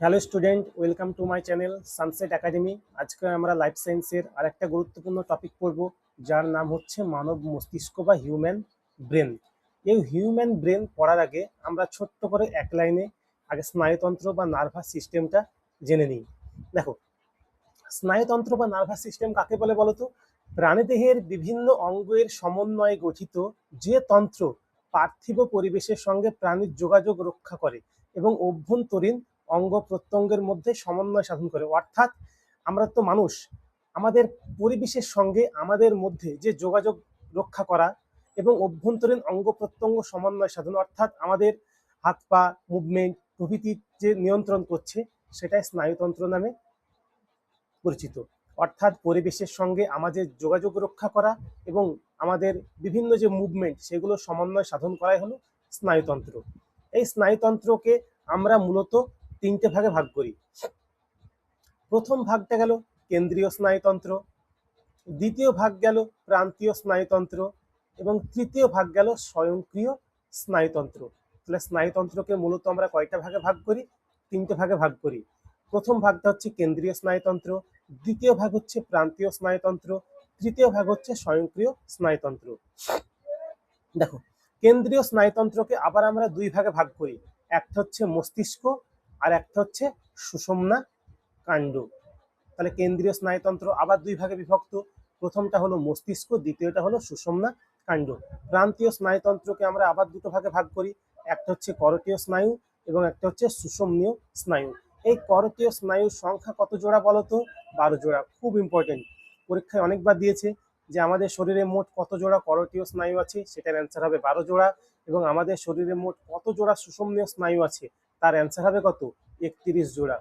Hello student, welcome to my channel sunset academy. আজকে আমরা life সায়েন্সের আর একটা গুরুত্বপূর্ণ টপিক পড়ব, যার নাম হচ্ছে মানব মস্তিষ্ক বা হিউম্যান ব্রেন। এই হিউম্যান ব্রেন পড়ার আগে আমরা ছোট্ট করে এক লাইনে আগে স্নায়ুতন্ত্র বা নার্ভাস সিস্টেমটা জেনে নিই। দেখো, স্নায়ুতন্ত্র বা নার্ভাস সিস্টেম কাকে বলে বলো তো? প্রাণীদেহের বিভিন্ন অঙ্গের সমন্বয়ে গঠিত যে তন্ত্র পার্থিব পরিবেশের সঙ্গে প্রাণীর যোগাযোগ রক্ষা করে এবং অভ্যন্তরীণ অঙ্গ প্রত্যঙ্গের মধ্যে সমন্বয় সাধন করে। অর্থাৎ আমরা তো মানুষ, আমাদের পরিবেশের সঙ্গে আমাদের মধ্যে যে যোগাযোগ রক্ষা করা এবং অভ্যন্তরীণ অঙ্গ প্রত্যঙ্গ সমন্বয় সাধন, অর্থাৎ আমাদের হাত পা মুভমেন্ট প্রভৃতি যে নিয়ন্ত্রণ করছে, সেটাই স্নায়ুতন্ত্র নামে পরিচিত। অর্থাৎ পরিবেশের সঙ্গে আমাদের যোগাযোগ রক্ষা করা এবং আমাদের বিভিন্ন যে মুভমেন্ট সেগুলো সমন্বয় সাধন করাই হলো স্নায়ুতন্ত্র। এই স্নায়ুতন্ত্রকে আমরা মূলত তিনটে ভাগে ভাগ করি। প্রথম ভাগটা গেল কেন্দ্রীয় স্নায়ুতন্ত্র, দ্বিতীয় ভাগ গেল প্রান্তীয় স্নায়ুতন্ত্র এবং তৃতীয় ভাগ গেল স্বয়ংক্রিয় স্নায়ুতন্ত্র। তাহলে স্নায়ুতন্ত্রকে মূলত আমরা কয়টা ভাগে ভাগ করি? তিনটে ভাগে ভাগ করি। প্রথম ভাগটা হচ্ছে কেন্দ্রীয় স্নায়ুতন্ত্র, দ্বিতীয় ভাগ হচ্ছে প্রান্তীয় স্নায়ুতন্ত্র, তৃতীয় ভাগ হচ্ছে স্বয়ংক্রিয় স্নায়ুতন্ত্র। দেখো, কেন্দ্রীয় স্নায়ুতন্ত্রকে আবার আমরা দুই ভাগে ভাগ করি, একটা হচ্ছে মস্তিষ্ক আর একটা হচ্ছে সুষুম্না কাণ্ড। তাহলে কেন্দ্রীয় স্নায়ুতন্ত্র আবার দুই ভাগে বিভক্ত, প্রথমটা হলো মস্তিষ্ক, দ্বিতীয়টা হলো সুষুম্না কাণ্ড। প্রান্তীয় স্নায়ুতন্ত্রকে আমরা আবার দুটো ভাগে ভাগ করি, একটা হচ্ছে করোটীয় স্নায়ু এবং একটা হচ্ছে সুষুম্নীয় স্নায়ু। এই করোটীয় স্নায়ুর সংখ্যা কত জোড়া বলো তো? 12 জোড়া। খুব ইম্পর্টেন্ট, পরীক্ষায় অনেকবার দিয়েছে যে আমাদের শরীরে মোট কত জোড়া করোটীয় স্নায়ু আছে, সেটার অ্যান্সার হবে 12 জোড়া। এবং আমাদের শরীরে মোট কত জোড়া সুষুম্নীয় স্নায়ু আছে, তার অ্যান্সার হবে কত? 31 জোড়া।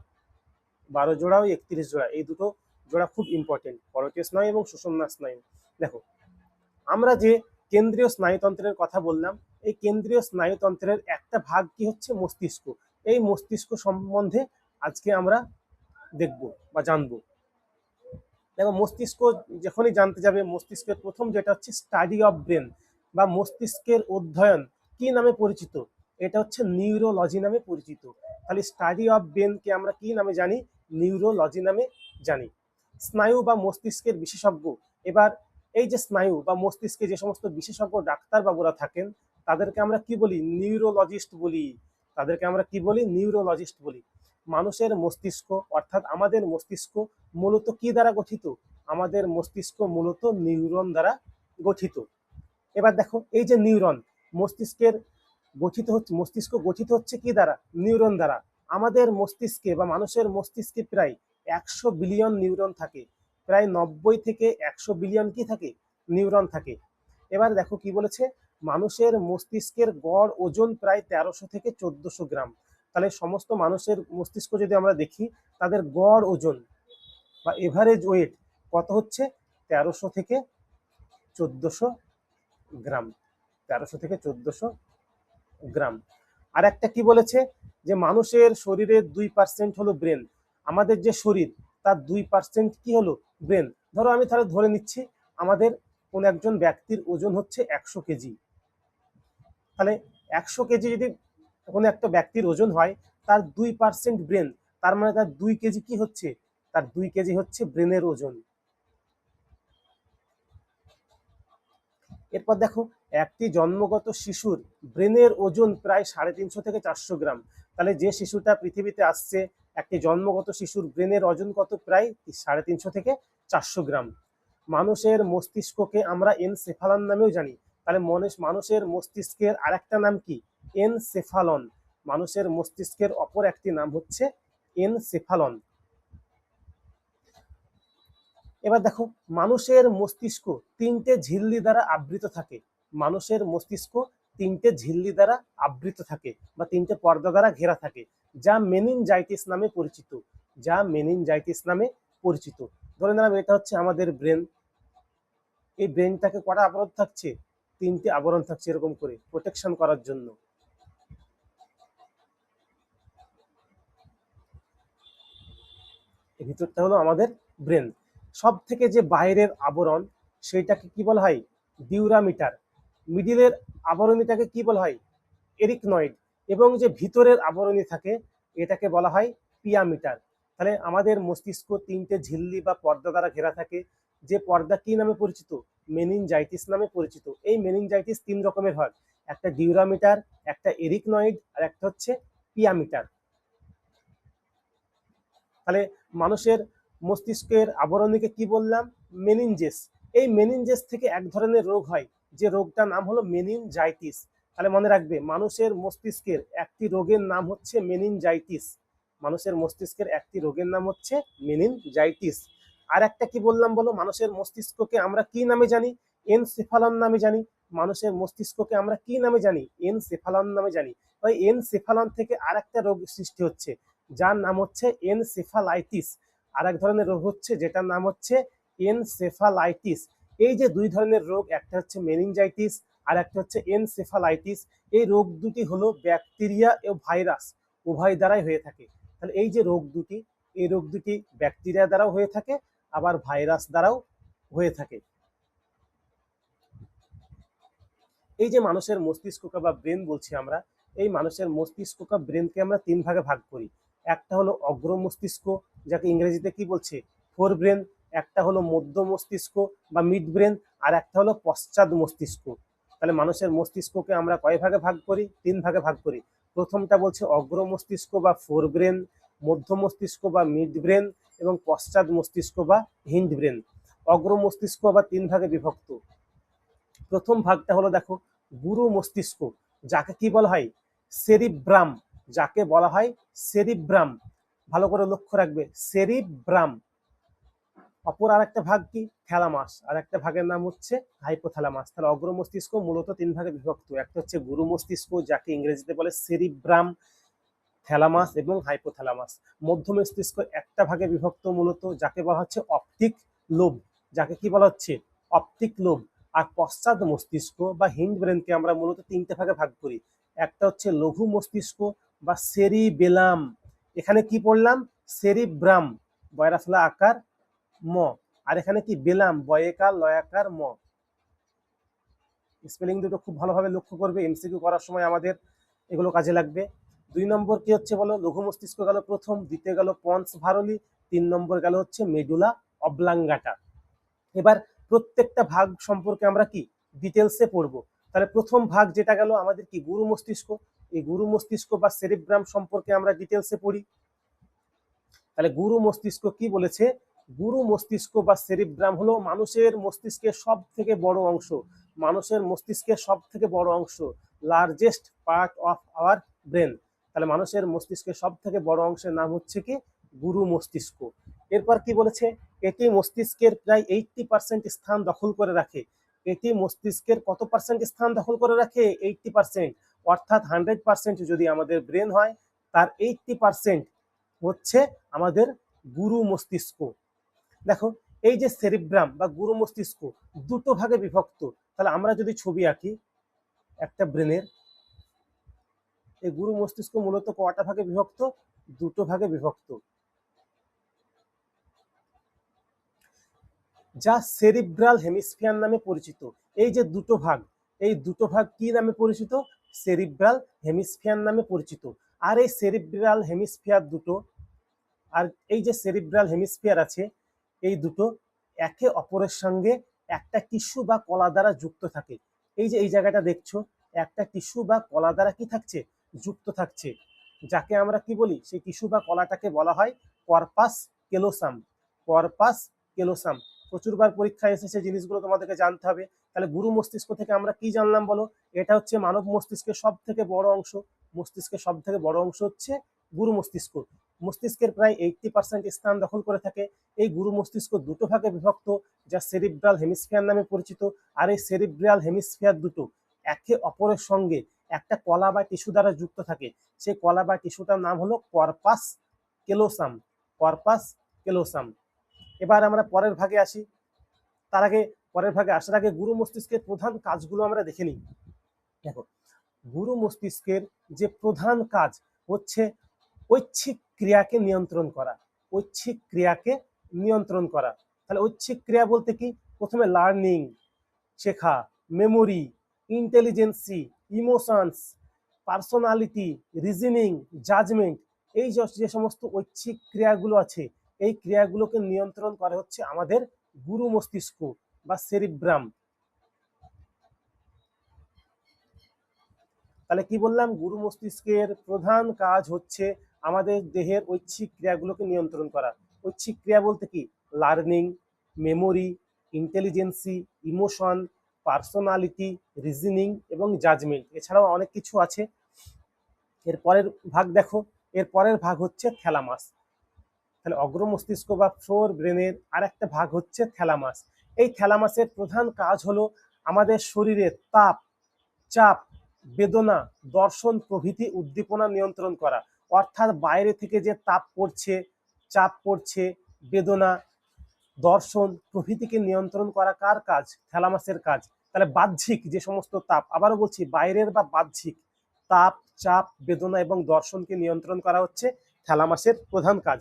12 জোড়া ও 31 জোড়া, এই দুটো জোড়া খুব ইম্পর্টেন্ট, করোটীয় স্নায়ু এবং সুষুম্না স্নায়ু। দেখো, আমরা যে কেন্দ্রীয় স্নায়ুতন্ত্রের কথা বললাম, এই কেন্দ্রীয় স্নায়ুতন্ত্রের একটা ভাগ কি হচ্ছে মস্তিষ্ক। এই মস্তিষ্ক সম্বন্ধে আজকে আমরা দেখব বা জানবো। দেখো, মস্তিষ্ক যখনই জানতে যাবে, মস্তিষ্কের প্রথম যেটা হচ্ছে স্টাডি অফ ব্রেন বা মস্তিষ্কের অধ্যয়ন কি নামে পরিচিত? এটা হচ্ছে নিউরোলজি নামে পরিচিত। তাহলে স্টাডি অফ ব্রেনকে আমরা কি নামে জানি? নিউরোলজি নামে জানি। স্নায়ু বা মস্তিষ্কের বিশেষজ্ঞ, এবার এই যে স্নায়ু বা মস্তিষ্কে যে সমস্ত বিশেষজ্ঞ ডাক্তার বাবুরা থাকেন, তাদেরকে আমরা কি বলি? নিউরোলজিস্ট বলি। তাদেরকে আমরা কি বলি? নিউরোলজিস্ট বলি। মানুষের মস্তিষ্ক অর্থাৎ আমাদের মস্তিষ্ক মূলত কি দ্বারা গঠিত? আমাদের মস্তিষ্ক মূলত নিউরন দ্বারা গঠিত। এবার দেখো, এই যে নিউরন, মস্তিষ্কের মস্তিষ্ক গঠিত হচ্ছে কি দ্বারা? নিউরন দ্বারা। আমাদের মস্তিষ্কে বা মানুষের মস্তিষ্কে প্রায় 100 বিলিয়ন নিউরন থাকে। প্রায় 90 থেকে 100 বিলিয়ন কি থাকে? নিউরন থাকে। এবার দেখো কি বলেছে, মানুষের মস্তিষ্কের গড় ওজন প্রায় 1300 থেকে 1400 গ্রাম। তাহলে সমস্ত মানুষের মস্তিষ্ক যদি আমরা দেখি, তাদের গড় ওজন বা এভারেজ ওয়েট কত হচ্ছে? 1300 থেকে 1400 গ্রাম। 1300 থেকে 1400 গ্রাম। আর একটা কি বলেছে, যে মানুষের শরীরের 2% হলো ব্রেন। আমাদের যে শরীর, তার 2% কি হলো? ব্রেন। ধরো আমি তাহলে ধরে নিচ্ছি আমাদের কোন একজন ব্যক্তির ওজন হচ্ছে 100 কেজি। তাহলে 100 কেজি যদি কোনো একটা ব্যক্তির ওজন হয়, তার 2% ব্রেন, তার মানে তার 2 কেজি কি হচ্ছে? তার 2 কেজি হচ্ছে ব্রেনের ওজন। এরপর দেখো, একটি জন্মগত শিশুর ব্রেনের ওজন প্রায় 350 থেকে 400 গ্রাম। তাহলে যে শিশুটা পৃথিবীতে আসছে, একটি জন্মগত শিশুর ব্রেনের ওজন কত? প্রায় 350 থেকে 400 গ্রাম। মানুষের মস্তিষ্ককে আমরা এনসেফালন নামেও জানি। তাহলে মানুষের মস্তিষ্কের আরেকটা নাম কি? এনসেফালন। মানুষের মস্তিষ্কের অপর একটি নাম হচ্ছে এনসেফালন। এবার দেখো, মানুষের মস্তিষ্ক 3টে ঝিল্লি দ্বারা আবৃত থাকে। মানুষের মস্তিষ্ক 3টে ঝিল্লি দ্বারা আবৃত থাকে বা 3টে পর্দা দ্বারা ঘেরা থাকে, যা মেনিনজাইটিস নামে পরিচিত। যা মেনিনজাইটিস নামে পরিচিত। ধরে নিলাম এটা হচ্ছে আমাদের ব্রেন। এই ব্রেনটাকে কটা আবরণ থাকছে? 3টে আবরণ থাকছে, এরকম করে প্রোটেকশন করার জন্য। এর ভিতরটা হলো আমাদের ব্রেন। সব থেকে যে বাইরের আবরণ, সেইটাকে কি বলা হয়? ডিউরামিটার। মিডিলের আবরণীটাকে কি বলা হয়? এরিকনয়েড। এবং যে ভিতরের আবরণী থাকে, এটাকে বলা হয় পিয়ামিটার। তাহলে আমাদের মস্তিষ্ক তিনটে ঝিল্লি বা পর্দা দ্বারা ঘেরা থাকে, যে পর্দা কি নামে পরিচিত? মেনিনজাইটিস নামে পরিচিত। এই মেনিনজাইটিস তিন রকমের হয়, একটা ডিউরামিটার, একটা এরিকনয়েড, আর একটা হচ্ছে পিয়ামিটার। তাহলে মানুষের মস্তিষ্কের আবরণীকে কি বললাম? মেনিনজেস। এই মেনিনজেস থেকে এক ধরনের রোগ হয়, যে রোগটার নাম হলো মেনিনজাইটিস। তাহলে মনে রাখবে, মানুষের মস্তিষ্কের একটি রোগের নাম হচ্ছে মেনিনজাইটিস। মানুষের মস্তিষ্কের একটি রোগের নাম হচ্ছে মেনিনজাইটিস। আর একটা কি বললাম বলো? মানুষের মস্তিষ্ককে আমরা কি নামে জানি? এনসেফালন নামে জানি। মানুষের মস্তিষ্ককে আমরা কি নামে জানি? এনসেফালন নামে জানি। ওই এনসেফালন থেকে আর একটা রোগ সৃষ্টি হচ্ছে, যার নাম হচ্ছে এনসেফালাইটিস। আর এক ধরনের রোগ হচ্ছে যেটার নাম হচ্ছে এনসেফালাইটিস। এই যে দুই ধরনের রোগ, একটা হচ্ছে মেনিনজাইটিস আর একটা হচ্ছে এনসেফালাইটিস, এই রোগ দুটি হলো ব্যাকটেরিয়া ও ভাইরাস উভয় দ্বারাই হয়ে থাকে। তাহলে এই যে রোগ দুটি, এই রোগ দুটি ব্যাকটেরিয়া দ্বারাও হয়ে থাকে, আবার ভাইরাস দ্বারাও হয়ে থাকে। এই যে মানুষের মস্তিষ্ককে বা ব্রেন বলছি আমরা, এই মানুষের মস্তিষ্ককে ব্রেনকে আমরা তিন ভাগে ভাগ করি। একটা হলো অগ্র মস্তিষ্ক, যাকে ইংরেজিতে কি বলছে? Four brain. একটা হলো মধ্য মস্তিষ্ক বা মিড ব্রেন, আর একটা হলো পশ্চাৎ মস্তিষ্ক। তাহলে মানুষের মস্তিষ্ককে আমরা কয় ভাগে ভাগ করি? তিন ভাগে ভাগ করি। প্রথমটা বলছে অগ্র মস্তিষ্ক বা ফোর ব্রেন, মধ্য মস্তিষ্ক বা মিড ব্রেন, এবং পশ্চাৎ মস্তিষ্ক বা হিন্ড ব্রেন। অগ্র মস্তিষ্ক আবার তিন ভাগে বিভক্ত। প্রথম ভাগটা হলো দেখো, গুরু মস্তিষ্ক, যাকে কি বলা হয়? সেরিব্রাম। যাকে বলা হয় সেরিব্রাম। ভালো করে লক্ষ্য রাখবে, সেরিব্রাম। অপর আর একটা ভাগ কি? থ্যালামাস। আর একটা ভাগের নাম হচ্ছে হাইপোথ্যালামাস। তাহলে অগ্র মস্তিষ্ক মূলত তিন ভাগে বিভক্ত। একটা হচ্ছে গুরু মস্তিষ্ক, যাকে ইংরেজিতে বলে সেরিব্রাম, থ্যালামাস এবং হাইপোথ্যালামাস। মধ্য মস্তিষ্ক একটা ভাগে বিভক্ত মূলত, যাকে বলা হচ্ছে অপটিক লোব। যাকে কি বলা হচ্ছে? Optic lobe. আর পশ্চাৎ মস্তিষ্ক বা হিন্ড ব্রেনকে আমরা মূলত তিনটে ভাগে ভাগ করি। একটা হচ্ছে লঘু মস্তিষ্ক বা সেরিবেলাম। এখানে কি পড়লাম? সেরিব্রাম, বয়রাফলা আকার ম। আর এখানে কি? বেলাম, বয়েকার লয়াকার ম। স্পেলিং দুটো খুব ভালোভাবে লক্ষ্য করবে, এমসিকিউ করার সময় আমাদের এগুলো কাজে লাগবে। দুই নম্বর কি হচ্ছে বলো? লঘু মস্তিষ্ক গেল প্রথম, দ্বিতীয় গেল পন্স ভারলি, তিন নম্বর গেল হচ্ছে মেডুলা অবলাঙ্গাটা। এবার প্রত্যেকটা ভাগ সম্পর্কে আমরা কি ডিটেলসে পড়বো। তাহলে প্রথম ভাগ যেটা গেল আমাদের কি? গুরু মস্তিষ্ক। এই গুরু মস্তিষ্ক বা সেরিব্রাম সম্পর্কে আমরা ডিটেলসে পড়ি। তাহলে গুরু মস্তিষ্ক কি বলেছে? গুরু মস্তিষ্ক বা সেরিব্রাম হলো মানুষের মস্তিষ্কের সব থেকে বড় অংশ। মানুষের মস্তিষ্কের সব থেকে বড় অংশ, largest part of our brain. তাহলে মানুষের মস্তিষ্কের সব থেকে বড় অংশের নাম হচ্ছে কি? গুরু মস্তিষ্ক। এরপর কি বলেছে? এটি মস্তিষ্কের প্রায় 80% স্থান দখল করে রাখে। এটি মস্তিষ্কের কত পার্সেন্ট স্থান দখল করে রাখে? 80%। অর্থাৎ 100% যদি আমাদের ব্রেন হয়, তার 80% হচ্ছে আমাদের গুরু মস্তিষ্ক। দেখো, এই যে সেরিব্রাম বা গুরু মস্তিষ্ক দুটো ভাগে বিভক্ত। তাহলে আমরা যদি ছবি আঁকি একটা ব্রেনের, এই গুরু মস্তিষ্ক মূলত কটা ভাগে বিভক্ত? দুটো ভাগে বিভক্ত, যা সেরিব্রাল হেমিস্ফিয়ার নামে পরিচিত। এই যে দুটো ভাগ, এই দুটো ভাগ কি নামে পরিচিত? সেরিব্রাল হেমিস্ফিয়ার নামে পরিচিত। আর এই সেরিব্রাল হেমিস্ফিয়ার দুটো, আর এই যে সেরিব্রাল হেমিস্ফিয়ার আছে, এই দুটো একে অপরের সঙ্গে একটা টিস্যু বা কলা দ্বারা যুক্ত থাকে। এই যে এই জায়গাটা দেখছো, একটা টিস্যু বা কলা দ্বারা কি থাকছে? যুক্ত থাকছে। যাকে আমরা কি বলি? সেই টিস্যু বা কলাটাকে বলা হয় কর্পাস কেলোসাম। কর্পাস কেলোসাম। প্রচুরবার পরীক্ষায় এসেছে, জিনিসগুলো তোমাদেরকে জানতে হবে। তাহলে গুরু মস্তিষ্ক থেকে আমরা কি জানলাম বলো? এটা হচ্ছে মানব মস্তিষ্কের সব থেকে বড় অংশ। মস্তিষ্কের সব থেকে বড় অংশ হচ্ছে গুরু মস্তিষ্ক। মস্তিষ্কের প্রায় 80% স্থান দখল করে থাকে। এই গুরু মস্তিষ্ক দুটো ভাগে বিভক্ত, যা সেরিব্রাল হেমিস্ফিয়ার নামে পরিচিত। আর এই সেরিব্রাল হেমিস্ফিয়ার দুটো একে অপরের সঙ্গে একটা কলা বা টিস্যু দ্বারা যুক্ত থাকে। সেই কলা বা টিস্যুটার নাম হলো কর্পাস কেলোসাম। কর্পাস কেলোসাম। এবার আমরা পরের ভাগে আসি। তার আগে, পরের ভাগে আসার আগে গুরু মস্তিষ্কের প্রধান কাজগুলো আমরা দেখে নিই। দেখো, গুরু মস্তিষ্কের যে প্রধান কাজ হচ্ছে ঐচ্ছিক ক্রিয়াকে নিয়ন্ত্রণ করা। ঐচ্ছিক ক্রিয়াকে নিয়ন্ত্রণ করা। তাহলে ঐচ্ছিক ক্রিয়া বলতে কি? প্রথমে লার্নিং, শেখা, memory, intelligence, emotions, personality, reasoning, judgement, এই যে সমস্ত ঐচ্ছিক ক্রিয়াগুলো আছে, এই ক্রিয়াগুলোকে নিয়ন্ত্রণ করে হচ্ছে আমাদের গুরু মস্তিষ্ক বা সেরিব্রাম। তাহলে কি বললাম, গুরু মস্তিষ্কের প্রধান কাজ হচ্ছে আমাদের দেহের ঐচ্ছিক ক্রিয়াগুলোকে নিয়ন্ত্রণ করা। ঐচ্ছিক ক্রিয়া বলতে কি, learning, memory, ইন্টেলিজেন্সি, emotion, personality, reasoning এবং জাজমেন্ট, এছাড়াও অনেক কিছু আছে। এর পরের ভাগ দেখো, এর পরের ভাগ হচ্ছে থ্যালামাস। তাহলে অগ্র মস্তিষ্ক বা ফোর ব্রেনের আর একটা ভাগ হচ্ছে থ্যালামাস। এই থ্যালামাসের প্রধান কাজ হলো আমাদের শরীরের তাপ, চাপ, বেদনা, দর্শন প্রভৃতি উদ্দীপনা নিয়ন্ত্রণ করা। অর্থাৎ বাইরে থেকে যে তাপ পড়ছে, চাপ পড়ছে, বেদনা, দর্শন প্রভৃতিকে নিয়ন্ত্রণ করা কার কাজ? থ্যালামাসের কাজ। তাহলে বাহ্যিক যে সমস্ত তাপ, আবারও বলছি, বাইরের বা বাহ্যিক তাপ, চাপ, বেদনা এবং দর্শনকে নিয়ন্ত্রণ করা হচ্ছে থ্যালামাসের প্রধান কাজ।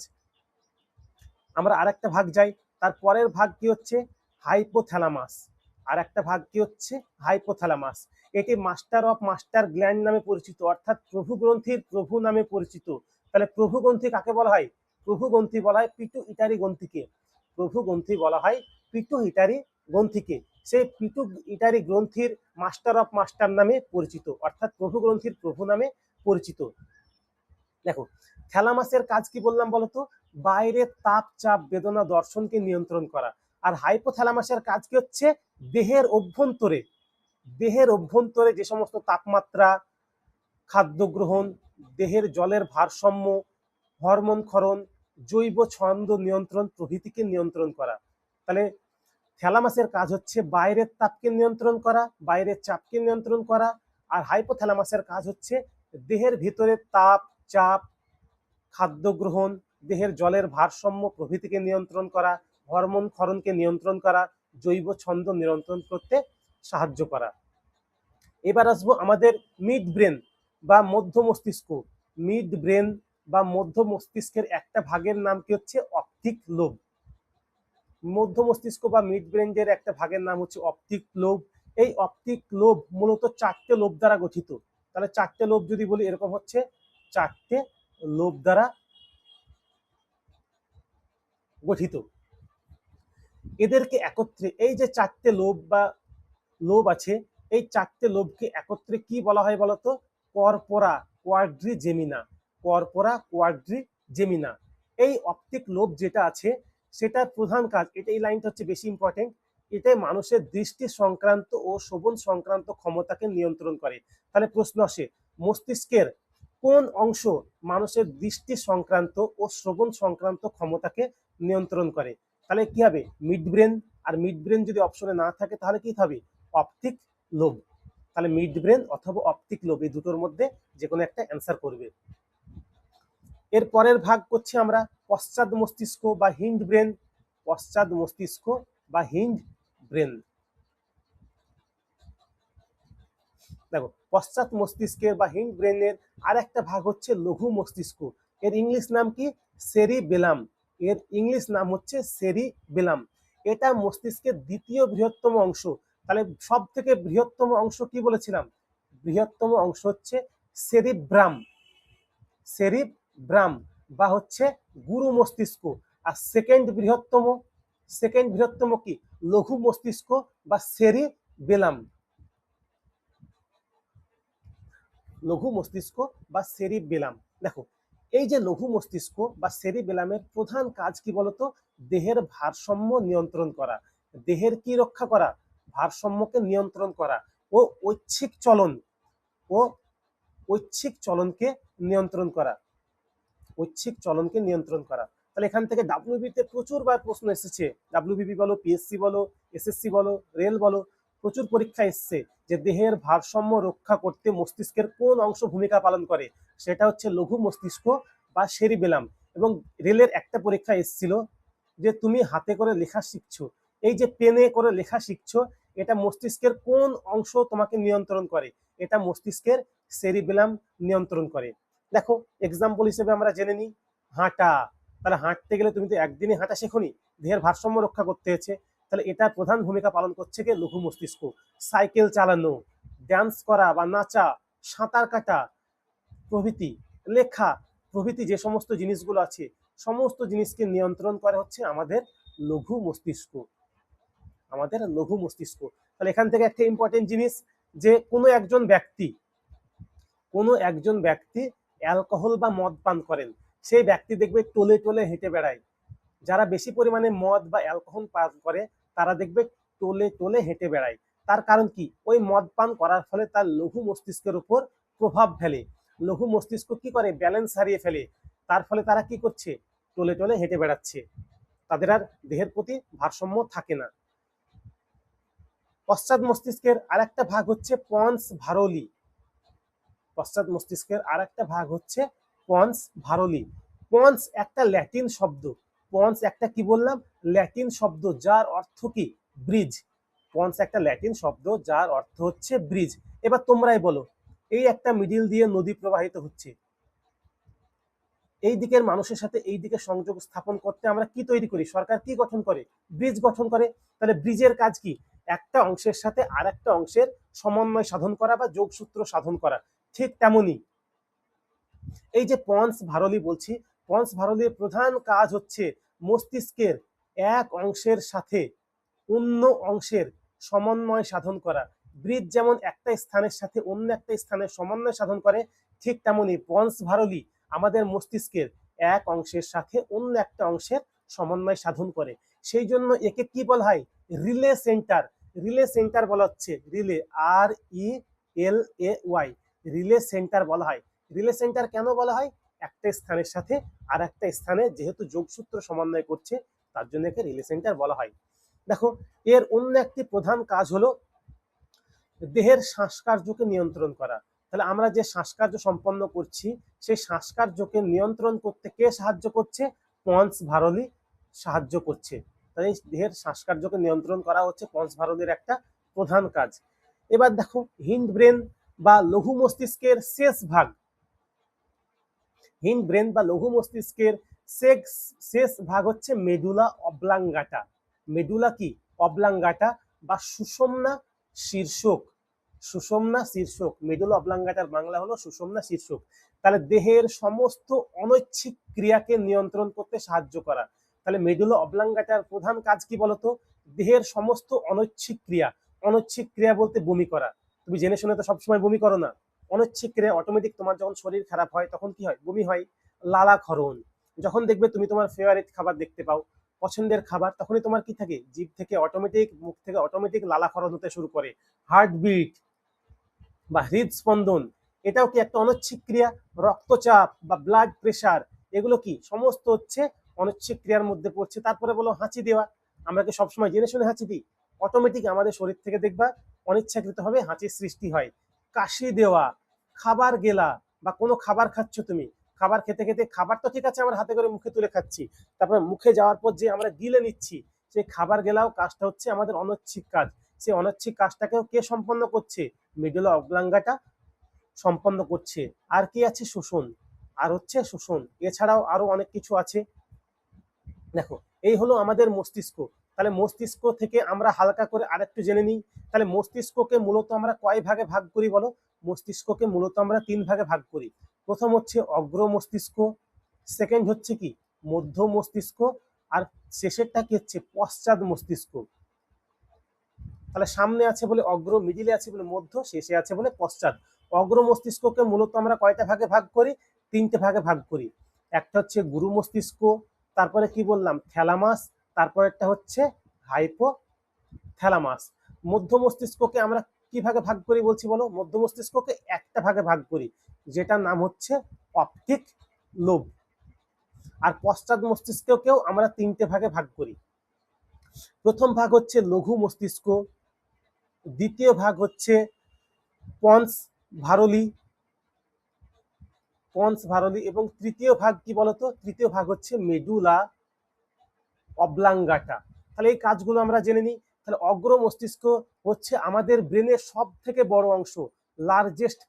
আমরা আরেকটা ভাগ যাই, তার পরের ভাগ কি হচ্ছে? হাইপোথ্যালামাস। আর একটা ভাগ কি হচ্ছে? হাইপোথ্যালামাস। এটি মাস্টার অফ মাস্টার গ্ল্যান্ড নামে পরিচিত, অর্থাৎ প্রভু গ্রন্থির প্রভু নামে পরিচিত। তাহলে প্রভু গ্রন্থি কাকে বলা হয়? প্রভু গ্রন্থি বলা হয় পিটুইটারি গ্রন্থিকে। প্রভু গ্রন্থি বলা হয় পিটুইটারি গ্রন্থিকে। সেই পিটুইটারি গ্রন্থির মাস্টার অফ মাস্টার নামে পরিচিত, অর্থাৎ প্রভু গ্রন্থির প্রভু নামে পরিচিত। দেখো, থ্যালামাসের কাজ কি বললাম বলতো? বাইরের তাপ, চাপ, বেদনা, দর্শনকে নিয়ন্ত্রণ করা। আর হাইপোথ্যালামাসের কাজ কি হচ্ছে? দেহের অভ্যন্তরে, দেহের অভ্যন্তরে যে সমস্ত তাপমাত্রা, খাদ্য গ্রহণ, দেহের জলের ভারসাম্য, হরমোন ক্ষরণ, জৈব ছন্দ নিয়ন্ত্রণ প্রভৃতিকে নিয়ন্ত্রণ করা। তাহলে থ্যালামাসের কাজ হচ্ছে বাইরের তাপকে নিয়ন্ত্রণ করা, বাইরের চাপকে নিয়ন্ত্রণ করা। আর হাইপোথ্যালামাসের কাজ হচ্ছে দেহের ভিতরে তাপ, চাপ, খাদ্য গ্রহণ, দেহের জলের ভারসাম্য প্রভৃতিকে নিয়ন্ত্রণ করা, হরমোন ক্ষরণকে নিয়ন্ত্রণ করা, জৈব ছন্দ নিয়ন্ত্রণ করতে সাহায্য করা। এবার আসবো আমাদের মিড ব্রেন বা মধ্য মস্তিষ্ক। মিড ব্রেন বা মধ্য মস্তিষ্কের একটা ভাগের নাম কি হচ্ছে? Optic lobe. মধ্য মস্তিষ্ক বা মিড ব্রেনের একটা ভাগের নাম হচ্ছে অপটিক লোব। এই অপটিক লোব মূলত চারটে লোব দ্বারা গঠিত। তাহলে চারটে লোব যদি বলি, এরকম হচ্ছে চারটে লোব দ্বারা গঠিত। এদেরকে একত্রে, এই যে চারটে লোব বা লোব আছে, এই চারটে লোবকে একত্রে কি বলা হয় বলতো? কর্পোরা কোয়াড্রিজেমিনা। কর্পোরা কোয়াড্রিজেমিনা। এই অপটিক লোব যেটা আছে, সেটার প্রধান কাজ, এটা এই লাইনটা হচ্ছে বেশি ইম্পর্টেন্ট, এটাই মানুষের দৃষ্টি সংক্রান্ত ও শ্রবণ সংক্রান্ত ক্ষমতাকে নিয়ন্ত্রণ করে। তাহলে প্রশ্ন আসে, মস্তিষ্কের কোন অংশ মানুষের দৃষ্টি সংক্রান্ত ও শ্রবণ সংক্রান্ত ক্ষমতাকে নিয়ন্ত্রণ করে? তাহলে কি হবে? Mid brain. আর মিড ব্রেন যদি অপশনে না থাকে তাহলে কি হবে? Optic lobe. তাহলে মিড ব্রেন অথবা অপটিক লোব, এই দুটোর মধ্যে যে কোনো একটা অ্যান্সার করবে। এর পরের ভাগ করছি আমরা পশ্চাৎ মস্তিষ্ক বা হিন্ড ব্রেন। পশ্চাৎ মস্তিষ্ক বা হিন্ড ব্রেন। দেখো, পশ্চাৎ মস্তিষ্কের বা হিন্ড ব্রেনের আর একটা ভাগ হচ্ছে লঘু মস্তিষ্ক। এর ইংলিশ নাম কি? সেরিবেলাম। এর ইংলিশ নাম হচ্ছে সেরিবেলাম। এটা মস্তিষ্কের দ্বিতীয় বৃহত্তম অংশ। তাহলে সব থেকে বৃহত্তম অংশ কি বলেছিলাম? বৃহত্তম অংশ হচ্ছে সেরিব্রাম। সেরিব্রাম বা হচ্ছে গুরু মস্তিষ্ক। আর সেকেন্ড বৃহত্তম কি? লঘু মস্তিষ্ক বা সেরিবেলাম। লঘু মস্তিষ্ক বা সেরিবেলাম। দেখো, এই যে লঘু মস্তিষ্ক বা সেরিবেলামের প্রধান কাজ কি বলতো? দেহের ভারসাম্য নিয়ন্ত্রণ করা। দেহের কি রক্ষা করা? ভারসাম্যকে নিয়ন্ত্রণ করা ও ঐচ্ছিক চলন, ও ঐচ্ছিক চলনকে নিয়ন্ত্রণ করা, ঐচ্ছিক চলনকে নিয়ন্ত্রণ করা। তাহলে এখান থেকে ডাব্লিউবিতে প্রচুর বার প্রশ্ন এসেছে। ডাব্লিউবিপি বলো, পিএসসি বলো, এসএসসি বলো, রেল বলো, প্রচুর পরীক্ষা এসছে যে দেহের ভারসাম্য রক্ষা করতে মস্তিষ্কের কোন অংশ ভূমিকা পালন করে? সেটা হচ্ছে লঘু মস্তিষ্ক বা সেরিবেলাম। এবং রেলের একটা পরীক্ষা এসেছিল যে তুমি হাতে করে লেখা শিখছো, এই যে পেনে করে লেখা শিখছো, এটা মস্তিষ্কের কোন অংশ তোমাকে নিয়ন্ত্রণ করে? এটা মস্তিষ্কের সেরিবেলাম নিয়ন্ত্রণ করে। দেখো, এক্সাম্পল হিসেবে আমরা জেনে নিই হাঁটা। তাহলে হাঁটতে গেলে তুমি তো একদিনে হাঁটা শেখোনি, দেহের ভারসাম্য রক্ষা করতে হয়েছে। তাহলে এটা প্রধান ভূমিকা পালন করছে কি? লঘু মস্তিষ্ক। সাইকেল চালানো, ডান্স করা বা নাচা, সাঁতার কাটা প্রভৃতি, লেখা, প্রভৃতি যে সমস্ত জিনিসগুলো আছে সমস্ত জিনিসকে নিয়ন্ত্রণ করে হচ্ছে আমাদের লঘু মস্তিষ্ক। আমাদের লঘু মস্তিষ্ক। তাহলে এখান থেকে একটা ইম্পর্টেন্ট জিনিস, যে কোনো একজন ব্যক্তি অ্যালকোহল বা মদ পান করেন, সেই ব্যক্তি দেখবে টলে টলে হেঁটে বেড়ায়। যারা বেশি পরিমাণে মদ বা অ্যালকোহল পান করে তারা দেখবে টলে টলে হেঁটে বেড়ায়। তার কারণ কি? ওই মদ পান করার ফলে তার লঘু মস্তিষ্কের উপর প্রভাব ফেলে। লঘু মস্তিষ্ক কি করে? ব্যালেন্স হারিয়ে ফেলে। তার ফলে তারা কি করছে? টলে টলে হেঁটে বেড়াচ্ছে। তাদের আর দেহের প্রতি ভারসাম্য থাকে না। পশ্চাৎ মস্তিষ্কের আরেকটা ভাগ হচ্ছে পন্স ভারলি। পশ্চাৎ মস্তিষ্কের আরেকটা ভাগ হচ্ছে পন্স ভারলি। পন্স একটা ল্যাটিন শব্দ। পন্স একটা কি বললাম? ল্যাটিন শব্দ, যার অর্থ কি? ব্রিজ। পন্স একটা ল্যাটিন শব্দ যার অর্থ হচ্ছে ব্রিজ। এবার তোমরাই বলো, এই একটা মিডিল দিয়ে নদী প্রবাহিত হচ্ছে, এই দিকের মানুষের সাথে এই দিকে সংযোগ স্থাপন করতে আমরা কি তৈরি করি? সরকার কি গঠন করে? ব্রিজ গঠন করে। তাহলে ব্রিজের কাজ কি? একটা অংশের সাথে আর একটা অংশের সমন্বয় সাধন করা বা যোগসূত্র সাধন করা। ঠিক তেমনি এই যে পন্স ভারলি বলছি, পন্স ভারলির প্রধান কাজ হচ্ছে মস্তিষ্কের এক অংশের সাথে অন্য অংশের সমন্বয় সাধন করা। ব্রিজ যেমন একটা স্থানের সাথে অন্য একটা স্থানের সমন্বয় সাধন করে, ঠিক তেমনি পন্স ভারলি আমাদের মস্তিষ্কের এক অংশের সাথে অন্য একটা অংশের সমন্বয় সাধন করে। সেই জন্য একে কি বলা হয়? Relay centre. রিলে সেন্টার বলা হচ্ছে, রিলে, RELAY, রিলে সেন্টার বলা হয়। রিলে সেন্টার কেন বলা হয়? একটা স্থানের সাথে আর একটা স্থানে যেহেতু যোগসূত্র সমন্বয় করছে, তার জন্য একে রিলে সেন্টার বলা হয়। দেখো, এর অন্য একটি প্রধান কাজ হলো দেহের শ্বাসকার্যকে নিয়ন্ত্রণ করা। তাহলে আমরা যে শ্বাসকার্য সম্পন্ন করছি, সেই শ্বাসকার্যকে নিয়ন্ত্রণ করতে কে সাহায্য করছে? পন্স ভারলি সাহায্য করছে। তাই দেহের শ্বাসকার্যকে নিয়ন্ত্রণ করা হচ্ছে পন্স ভারলির একটা প্রধান কাজ। এবার দেখো, হিন্ড ব্রেন বা লঘু মস্তিষ্কের শেষ ভাগ, হিন্ড ব্রেন বা লঘু মস্তিষ্কের শেষ ভাগ হচ্ছে মেডুলা অবলাঙ্গাটা। মেডুলা কি? অবলাঙ্গাটা বা সুষুম্না শীর্ষক। সুষুম্না শীর্ষক, মেডুলা অবলাঙ্গাটার বাংলা হলো সুষুম্না শীর্ষক। তাহলে দেহের সমস্ত অনৈচ্ছিক ক্রিয়াকে নিয়ন্ত্রণ করতে সাহায্য করা। তাহলে মেডুলা অবলাঙ্গাটার প্রধান কাজ কি বলতো? দেহের সমস্ত অনৈচ্ছিক ক্রিয়া। অনৈচ্ছিক ক্রিয়া বলতে বমি করা। তুমি জেনে শুনে তো সবসময় বমি করো না। অনৈচ্ছিক ক্রিয়া অটোমেটিক, তোমার যখন শরীর খারাপ হয় তখন কি হয়? বমি হয়। লালাক্ষরণ, যখন দেখবে তুমি তোমার ফেভারিট খাবার দেখতে পাও, পছন্দের খাবার, তখনই তোমার কি থাকে? জিভ থেকে অটোমেটিক, মুখ থেকে অটোমেটিক লালাক্ষরণ হতে শুরু করে। হার্টবিট বা হৃদস্পন্দন, এটাও কি একটা অনৈচ্ছিক ক্রিয়া? রক্তচাপ বা ব্লাড প্রেশার, এগুলো কি? সমস্ত হচ্ছে অনৈচ্ছিক ক্রিয়ার মধ্যে পড়ছে। তারপরে বলো হাঁচি দেওয়া, আমরা কি সবসময় জেনে শুনে হাঁচি দিই? অটোমেটিক আমাদের শরীর থেকে দেখবা অনিচ্ছাকৃতভাবে হাঁচির সৃষ্টি হয়। কাশি দেওয়া, খাবার গেলা, বা কোনো খাবার খাচ্ছ তুমি, খাবার খেতে খেতে, খাবার তো ঠিক আছে আমরা হাতে করে মুখে তুলে খাচ্ছি, তারপরে মুখে যাওয়ার পর যে আমরা গিলে নিচ্ছি, সেই খাবার গেলাও কাজটা হচ্ছে আমাদের অনৈচ্ছিক কাজ। সেই অনৈচ্ছিক কাজটাকেও কে সম্পন্ন করছে? মেডুলা অবলাঙ্গাটা সম্পন্ন করছে। আর কি আছে? শোষণ। আর হচ্ছে শোষণ, এছাড়াও আরো অনেক কিছু আছে। দেখো, এই হলো আমাদের মস্তিষ্ক। তাহলে মস্তিষ্ক থেকে আমরা হালকা করে আরেকটু জেনে নিই। তাহলে মস্তিষ্ককে মূলত আমরা কয় ভাগে ভাগ করি বলো? মস্তিষ্ককে মূলত আমরা 3 ভাগে ভাগ করি। প্রথম হচ্ছে অগ্র মস্তিষ্ক, সেকেন্ড হচ্ছে কি মধ্য মস্তিষ্ক, আর শেষেরটা কি হচ্ছে পশ্চাৎ মস্তিষ্ক। তাহলে সামনে আছে বলে অগ্র, মিডিলে আছে বলে মধ্য, শেষে আছে বলে পশ্চাৎ। অগ্র মস্তিষ্ককে মূলত আমরা কয়টা ভাগে ভাগ করি? 3টে ভাগে ভাগ করি। একটা হচ্ছে গুরু মস্তিষ্ক, তারপরে কি বললাম? থ্যালামাস, তারপরেরটা হচ্ছে হাইপোথ্যালামাস। মধ্য মস্তিষ্ককে আমরা কি ভাগে ভাগ করি বলছি বলো? মধ্য মস্তিষ্ককে একটা ভাগে ভাগ করি, যেটার নাম হচ্ছে অপটিক লোব। আর পশ্চাৎ মস্তিষ্ককেও আমরা 3টে ভাগে ভাগ করি। প্রথম ভাগ হচ্ছে লঘু মস্তিষ্ক, দ্বিতীয় ভাগ হচ্ছে পন্স ভারলি, এবং তৃতীয় ভাগ কি বলতো? তৃতীয় ভাগ হচ্ছে মেডুলা অবলাঙ্গাটা। তাহলে এই কাজগুলো আমরা জেনে নিই। তাহলে অগ্র মস্তিষ্ক হচ্ছে আমাদের ব্রেনের সব থেকে বড় অংশ, largest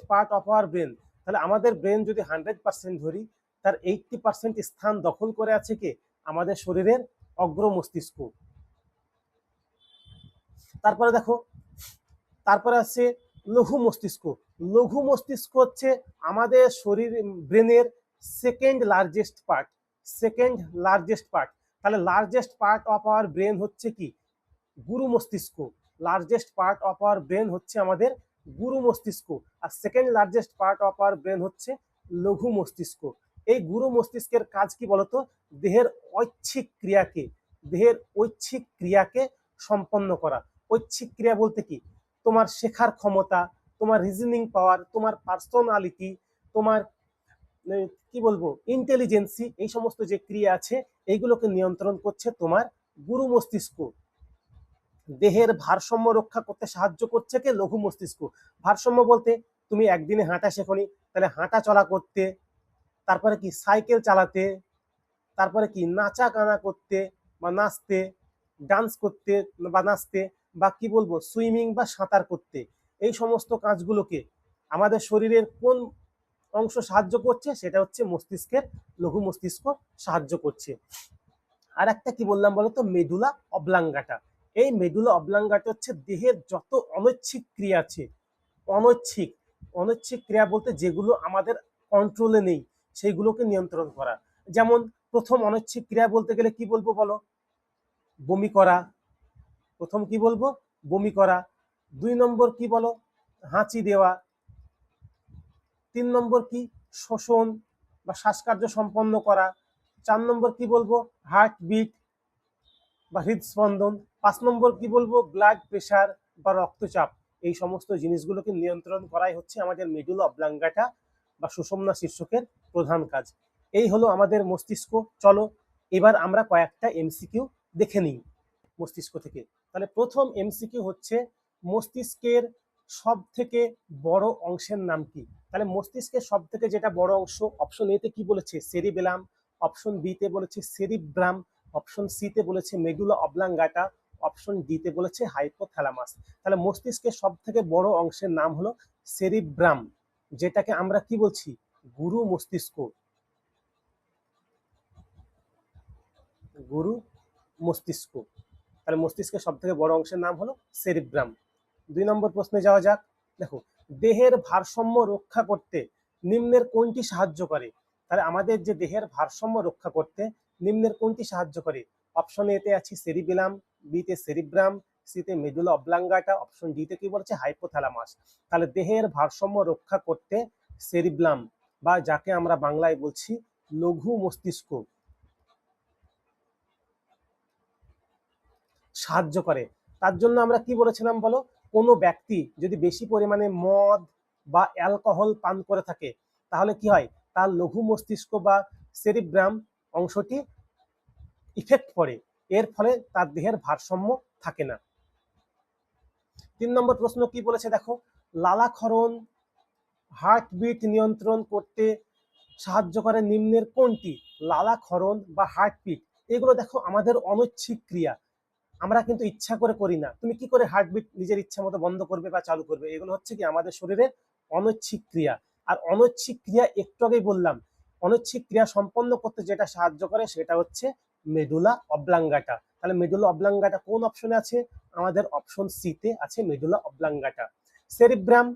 part of our brain. তাহলে আমাদের ব্রেন যদি 100% ধরি, তার 80% স্থান দখল করে আছে কে? আমাদের শরীরের অগ্র মস্তিষ্ক। তারপরে দেখো, তারপরে আছে লঘু মস্তিষ্ক। লঘু মস্তিষ্ক হচ্ছে আমাদের শরীর ব্রেনের second largest part. Second largest part, তাহলে largest part of our brain হচ্ছে কি? গুরু মস্তিষ্ক। Largest part of our brain হচ্ছে আমাদের গুরু মস্তিষ্ক, আর second largest part of our brain হচ্ছে লঘু মস্তিষ্ক। এই গুরু মস্তিষ্কের কাজ কি বলতো? দেহের ঐচ্ছিক ক্রিয়াকে, দেহের ঐচ্ছিক ক্রিয়াকে সম্পন্ন করা। ঐচ্ছিক ক্রিয়া বলতে কি? তোমার শেখার ক্ষমতা, তোমার রিজনিং পাওয়ার, তোমার পার্সোনালিটি, তোমার কি বলবো ইন্টেলিজেন্সি, এই সমস্ত যে ক্রিয়া আছে এইগুলোকে নিয়ন্ত্রণ করছে তোমার গুরু মস্তিষ্ক। দেহের ভারসাম্য রক্ষা করতে সাহায্য করছে কে? লঘু মস্তিষ্ক। ভারসাম্য বলতে তুমি একদিনে হাঁটা শেখনি, তাহলে হাঁটা চলা করতে, তারপরে কি সাইকেল চালাতে, তারপরে কি নাচা গানা করতে বা নাচতে, ডান্স করতে বা নাচতে, বা কি বলবো সুইমিং বা সাঁতার করতে, এই সমস্ত কাজগুলোকে আমাদের শরীরের কোন অংশ সাহায্য করছে? সেটা হচ্ছে মস্তিষ্কের লঘু মস্তিষ্ক সাহায্য করছে। আর একটা কি বললাম বলতো? Medulla oblongata. এই মেডুলা অবলাঙ্গাটা হচ্ছে দেহের যত অনৈচ্ছিক ক্রিয়া আছে, অনৈচ্ছিক, অনৈচ্ছিক ক্রিয়া বলতে যেগুলো আমাদের কন্ট্রোলে নেই সেইগুলোকে নিয়ন্ত্রণ করা। যেমন প্রথম অনৈচ্ছিক ক্রিয়া বলতে গেলে কি বলবো বলো? বমি করা। প্রথম কি বলবো? বমি করা। 2 নম্বর কি বলো? হাঁচি দেওয়া। 3 নম্বর কি? শোষণ বা শ্বাসকার্য সম্পন্ন করা। 4 নম্বর কি বলবো? হার্ট বিট বা হৃদস্পন্দন। 5 নম্বর কি বলবো? ব্লাড প্রেশার বা রক্তচাপ। এই সমস্ত জিনিসগুলোকে নিয়ন্ত্রণ করাই হচ্ছে আমাদের মেডুলা অবলাঙ্গাটা বা সুষুম্না শীর্ষকের প্রধান কাজ। এই হলো আমাদের মস্তিষ্ক। চলো এবার আমরা কয়েকটা এমসিকিউ দেখে নিই মস্তিষ্ক থেকে। তাহলে প্রথম এমসিকিউ হচ্ছে, মস্তিষ্কের সব থেকে বড় অংশের নাম কি? তাহলে মস্তিষ্কের সব থেকে যেটা বড় অংশ, অপশন এতে কি বলেছে? সেরিবেলাম। অপশন বি তে বলেছে সেরিব্রাম। অপশন সি তে বলেছে মেডুলা অবলাঙ্গাটা। অপশন ডি তে বলেছে হাইপোথ্যালামাস। তাহলে মস্তিষ্কের সব থেকে বড় অংশের নাম হলো সেরিব্রাম, যেটাকে আমরা কি বলছি? গুরু মস্তিষ্ক। গুরু মস্তিষ্ক। তাহলে মস্তিষ্কের সব থেকে বড় অংশের নাম হলো সেরিব্রাম। 2 নম্বর প্রশ্নে যাওয়া যাক। দেখো, দেহের ভারসাম্য রক্ষা করতে নিম্নের কোনটি সাহায্য করে? তাহলে আমাদের যে দেহের ভারসাম্য রক্ষা করতে নিম্নের কোনটি সাহায্য করে? অপশন এ তে আছে সেরিবেলাম, বি তে সেরিব্রাম, সি তে মেডুলা অবলাঙ্গাটা, অপশন ডি তে কি বলেছে? হাইপোথ্যালামাস। তাহলে দেহের ভারসাম্য রক্ষা করতে সেরিব্রাম বা যাকে আমরা বাংলায় বলছি লঘু মস্তিষ্ক সাহায্য করে। তার জন্য আমরা কি বলেছিলাম বলো? কোনো ব্যক্তি যদি বেশি পরিমাণে মদ বা অ্যালকোহল পান করে থাকে তাহলে কি হয়? তার লঘু মস্তিষ্ক বা সেরিব্রাম অংশটি ইফেক্ট পড়ে, এর ফলে তার দেহের ভারসাম্য থাকে না। 3 নম্বর প্রশ্ন কি বলেছে দেখো, লালাক্ষরণ হার্টবিট নিয়ন্ত্রণ করতে সাহায্য করে নিম্নের কোনটি? লালাক্ষরণ বা হার্টবিট, এগুলো দেখো আমাদের অনৈচ্ছিক ক্রিয়া, আমরা কিন্তু ইচ্ছা করে করি না। তুমি কি করে হার্টবিট নিজের ইচ্ছা মতো বন্ধ করবে বা চালু করবে? এগুলো হচ্ছে কি আমাদের শরীরের অনৈচ্ছিক ক্রিয়া। আর অনৈচ্ছিক ক্রিয়া একটু আগেই বললাম, অনৈচ্ছিক ক্রিয়া সম্পন্ন করতে যেটা সাহায্য করে সেটা হচ্ছে মেডুলা অবলাঙ্গাটা। তাহলে মেডুলা অবলাঙ্গাটা কোন অপশনে আছে? আমাদের অপশন সি তে আছে মেডুলা অবলাঙ্গাটা। সেরিব্রাম,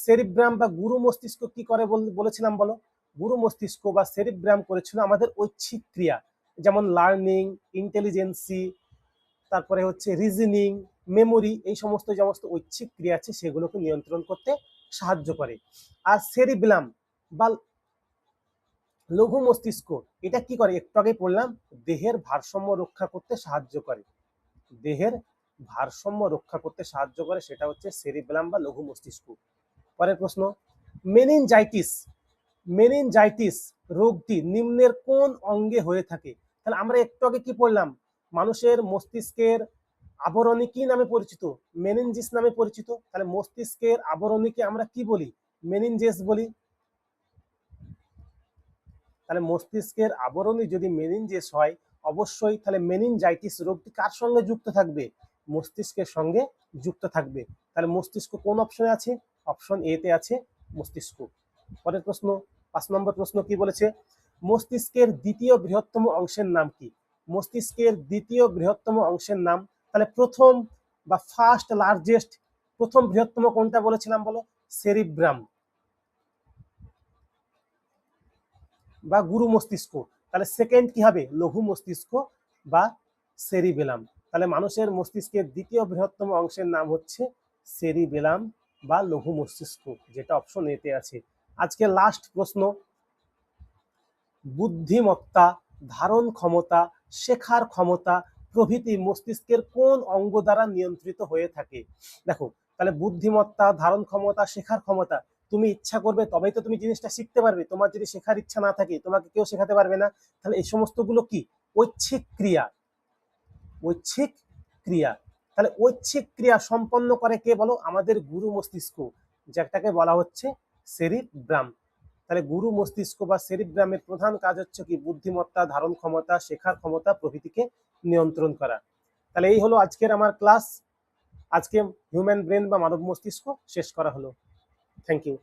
সেরিব্রাম বা গুরু মস্তিষ্ক কি করে বলেছিলাম বলো? গুরু মস্তিষ্ক বা সেরিব্রাম করেছিল আমাদের ঐচ্ছিক ক্রিয়া, যেমন লার্নিং, ইন্টেলিজেন্সি, তারপরে হচ্ছে রিজনিং, মেমোরি, এই সমস্ত যে সমস্ত ঐচ্ছিক ক্রিয়া আছে সেগুলোকে নিয়ন্ত্রণ করতে সাহায্য করে। আর সেরিবেলাম বা লঘু মস্তিষ্ক এটা কি করে? একটু আগে পড়লাম, দেহের ভারসাম্য রক্ষা করতে সাহায্য করে। দেহের ভারসাম্য রক্ষা করতে সাহায্য করে, সেটা হচ্ছে সেরিবেলাম বা লঘু মস্তিষ্ক। পরের প্রশ্ন, মেনিনজাইটিস, মেনিনজাইটিস রোগটি নিম্নের কোন অঙ্গে হয়ে থাকে? তাহলে আমরা একটু আগে কি পড়লাম? মানুষের মস্তিষ্কের আবরণী কি নামে পরিচিত? মেনিনজিস নামে পরিচিত। তাহলে মস্তিষ্কের আবরণীকে আমরা কি বলি? মেনিনজেস বলি। তাহলে মস্তিষ্কের আবরণী যদি মেনিনজেস হয়, অবশ্যই তাহলে মেনিনজাইটিস রোগটি কার সঙ্গে যুক্ত থাকবে? মস্তিষ্কের সঙ্গে যুক্ত থাকবে। তাহলে মস্তিষ্ক কোন অপশনে আছে? অপশন এ তে আছে মস্তিষ্ক। পরের প্রশ্ন, 5 নম্বর প্রশ্ন কি বলেছে? মস্তিষ্কের দ্বিতীয় বৃহত্তম অংশের নাম কি? মস্তিষ্কের দ্বিতীয় বৃহত্তম অংশের নাম, তাহলে প্রথম বা ফার্স্ট লার্জেস্ট, প্রথম বৃহত্তম কোনটা বলেছিলাম বলো? সেরিব্রাম বা গুরু মস্তিষ্ক। তাহলে সেকেন্ড কি হবে? লঘু মস্তিষ্ক বা সেরিবেলাম। তাহলে মানুষের মস্তিষ্কের দ্বিতীয় বৃহত্তম অংশের নাম হচ্ছে সেরিবেলাম বা লঘু মস্তিষ্ক, যেটা অপশন এতে আছে। আজকে লাস্ট প্রশ্ন, বুদ্ধিমত্তা, ধারণ ক্ষমতা, শেখার ক্ষমতা প্রভৃতি মস্তিষ্কের কোন অঙ্গ দ্বারা নিয়ন্ত্রিত হয়ে থাকে? দেখো, তাহলে বুদ্ধিমত্তা, ধারণ ক্ষমতা, শেখার ক্ষমতা, তুমি ইচ্ছা করবে তবেই তো তুমি জিনিসটা শিখতে পারবে। তোমার যদি শেখার ইচ্ছা না থাকে তোমাকে কেউ শেখাতে পারবে না। তাহলে এই সমস্তগুলো কি? ঐচ্ছিক ক্রিয়া। ঐচ্ছিক ক্রিয়া। তাহলে ঐচ্ছিক ক্রিয়া সম্পন্ন করে কে বলো? আমাদের গুরু মস্তিষ্ক, যেটাকে বলা হচ্ছে সেরিব্রাম। তাহলে গুরু মস্তিষ্ক বা সেরিব্রামের প্রধান কাজ হচ্ছে কি? বুদ্ধিমত্তা, ধারণ ক্ষমতা, শেখার ক্ষমতা প্রভৃতিকে নিয়ন্ত্রণ করা। তাহলে এই হলো আজকের আমার ক্লাস। আজকে হিউম্যান ব্রেন বা মানব মস্তিষ্ক শেষ করা হলো। Thank you.